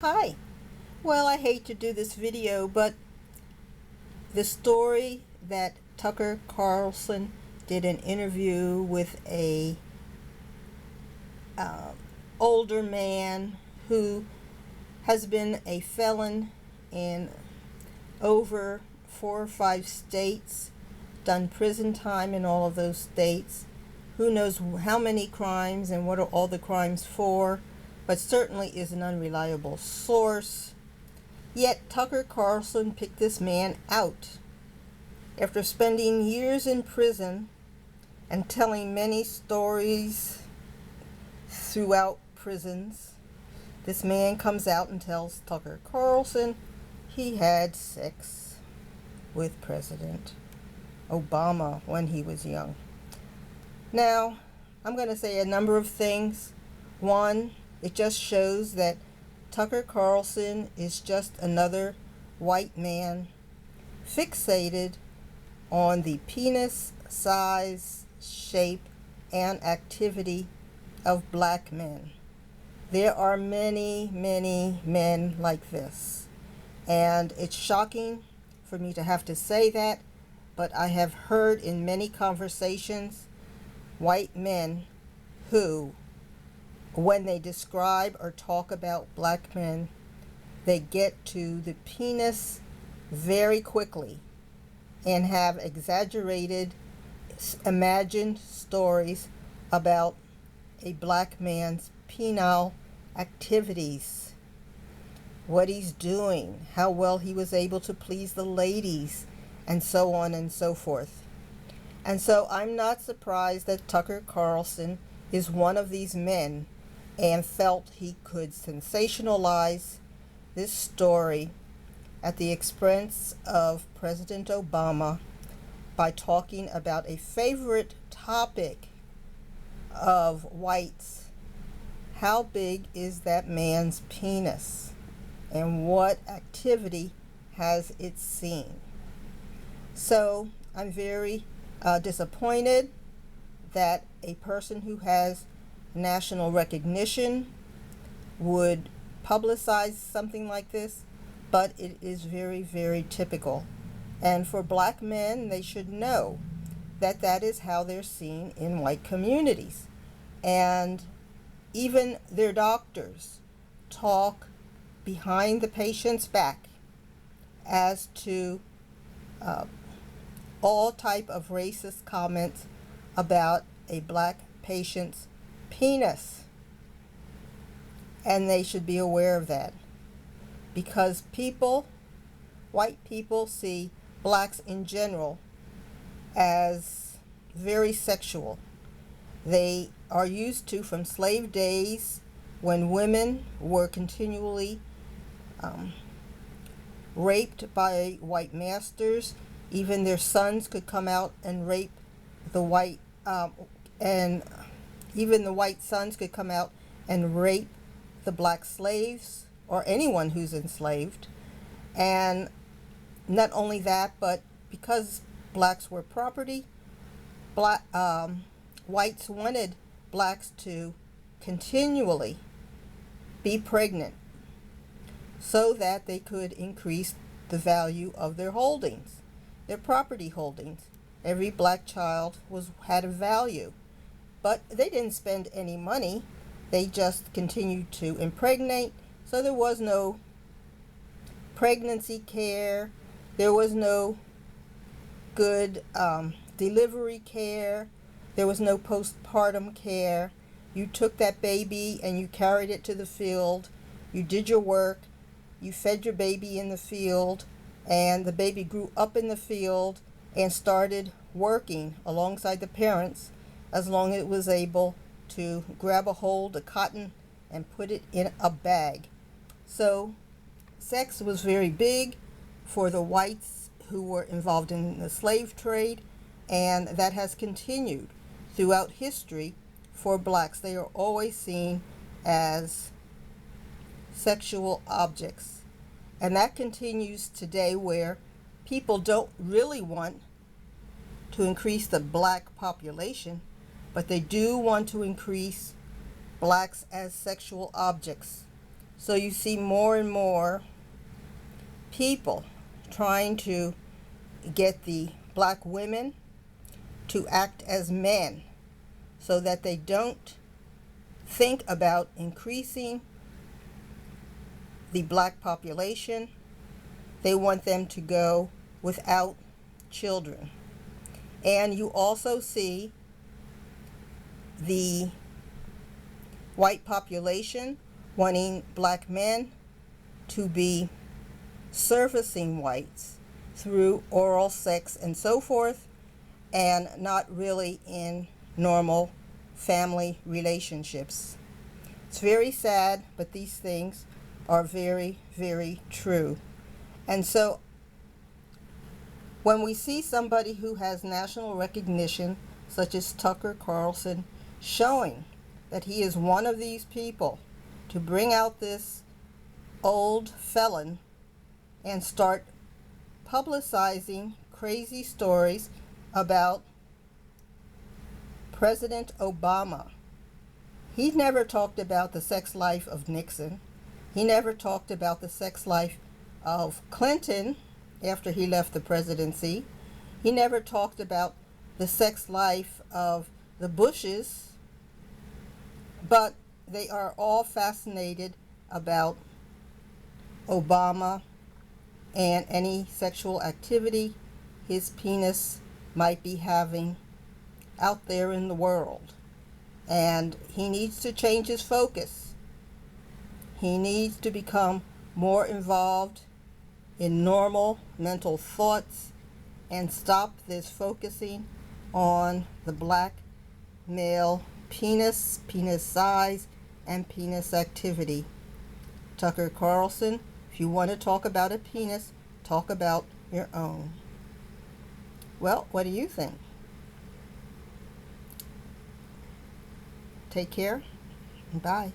Hi. Well, I hate to do this video, but the story that Tucker Carlson did an interview with a uh, older man who has been a felon in over 4 or 5 states, done prison time in all of those states. Who knows how many crimes and what are all the crimes for, but certainly is an unreliable source. Yet Tucker Carlson picked this man out. After spending years in prison and telling many stories throughout prisons, this man comes out and tells Tucker Carlson he had sex with President Obama when he was young. Now, I'm going to say a number of things. One, it just shows that Tucker Carlson is just another white man fixated on the penis size, shape, and activity of black men. There are many, many men like this. And it's shocking for me to have to say that, but I have heard in many conversations white men who, when they describe or talk about black men, they get to the penis very quickly and have exaggerated, imagined stories about a black man's penile activities, what he's doing, how well he was able to please the ladies, and so on and so forth. And so I'm not surprised that Tucker Carlson is one of these men and felt he could sensationalize this story at the expense of President Obama by talking about a favorite topic of whites. How big is that man's penis? And what activity has it seen? So I'm very disappointed that a person who has national recognition would publicize something like this, but it is very, very typical. And for black men, they should know that that is how they're seen in white communities. And even their doctors talk behind the patient's back as to all type of racist comments about a black patient's penis. And they should be aware of that, because white people see blacks in general as very sexual. They are used to, from slave days, when women were continually raped by white masters. Even their sons could come out and rape the white, and even the white sons could come out and rape the black slaves or anyone who's enslaved. And not only that, but because blacks were property, whites wanted blacks to continually be pregnant so that they could increase the value of their holdings, their property holdings. Every black child had a value, but they didn't spend any money. They just continued to impregnate. So there was no pregnancy care. There was no good delivery care. There was no postpartum care. You took that baby and you carried it to the field. You did your work. You fed your baby in the field, and the baby grew up in the field and started working alongside the parents as long as it was able to grab a hold of cotton and put it in a bag. So sex was very big for the whites who were involved in the slave trade, and that has continued throughout history for blacks. They are always seen as sexual objects. And that continues today, where people don't really want to increase the black population, but they do want to increase blacks as sexual objects. So you see more and more people trying to get the black women to act as men so that they don't think about increasing the black population. They want them to go without children. And you also see the white population wanting black men to be servicing whites through oral sex and so forth, and not really in normal family relationships. It's very sad, but these things are very, very true. And so when we see somebody who has national recognition, such as Tucker Carlson, showing that he is one of these people to bring out this old felon and start publicizing crazy stories about President Obama. He never talked about the sex life of Nixon. He never talked about the sex life of Clinton after he left the presidency. He never talked about the sex life of the Bushes, but they are all fascinated about Obama and any sexual activity his penis might be having out there in the world. And he needs to change his focus. He needs to become more involved in normal mental thoughts and stop this focusing on the black male penis, penis size, and penis activity. Tucker Carlson, if you want to talk about a penis, talk about your own. Well, what do you think? Take care and bye.